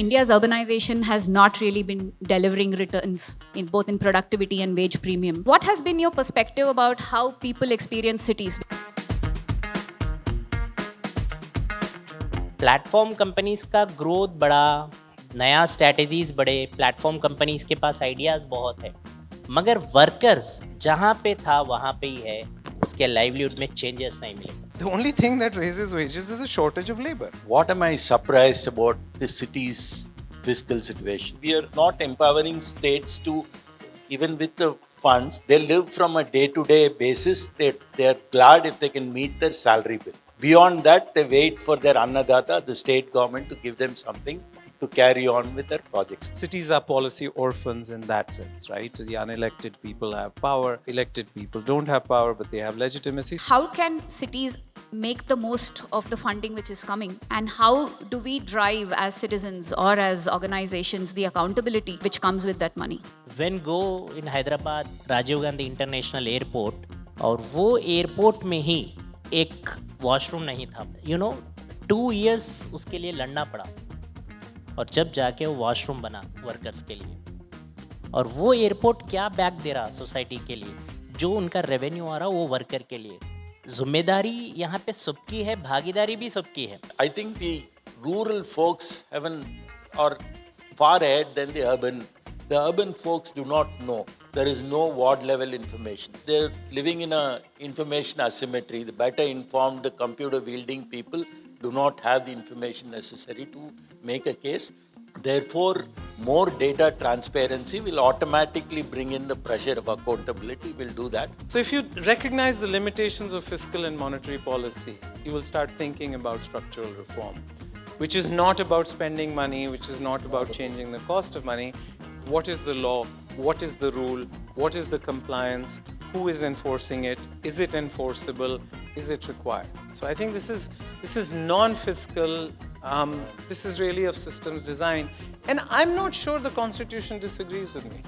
India's urbanization has not really been delivering returns in both in productivity and wage premium. What has been your perspective about how people experience cities? Platform companies का growth बड़ा, नया strategies बड़े, platform companies के पास ideas बहुत है, मगर workers जहाँ पे था वहाँ पे ही है, उसके लाइवलीहुड में चेंजेस नहीं मिले. The only thing that raises wages is a shortage of labor. What am I surprised about the city's fiscal situation? We are not empowering states to, even with the funds, they live from a day-to-day basis. They are glad if they can meet their salary bill. Beyond that, they wait for their Annadata, the state government, to give them something to carry on with their projects. Cities are policy orphans in that sense, right? The unelected people have power, elected people don't have power, but they have legitimacy. How can cities make the most of the funding which is coming? And how do we drive as citizens or as organizations the accountability which comes with that money? When go in Hyderabad, Rajiv Gandhi International Airport, और वो airport में ही एक washroom नहीं था. 2 years उसके लिए लड़ना पड़ा, और जब जाके वो वॉशरूम बना वर्कर्स के लिए, और वो एयरपोर्ट क्या बैक दे रहा सोसाइटी के लिए, जो उनका रेवेन्यू आ रहा वो वर्कर के लिए. जिम्मेदारी यहाँ पे सबकी है, भागीदारी भी सबकी है. I think the rural folks are far ahead than the urban. The urban folks do not know. There is no ward level information. They're living in a information asymmetry. The better informed, the computer wielding people do not have the information necessary to make a case. Therefore, more data transparency will automatically bring in the pressure of accountability. Will do that. So if you recognize the limitations of fiscal and monetary policy, you will start thinking about structural reform, which is not about spending money, which is not about changing the cost of money. What is the law? What is the rule? What is the compliance? Who is enforcing it? Is it enforceable? Is it required? So I think this is non-fiscal. This is really of systems design. And I'm not sure the Constitution disagrees with me.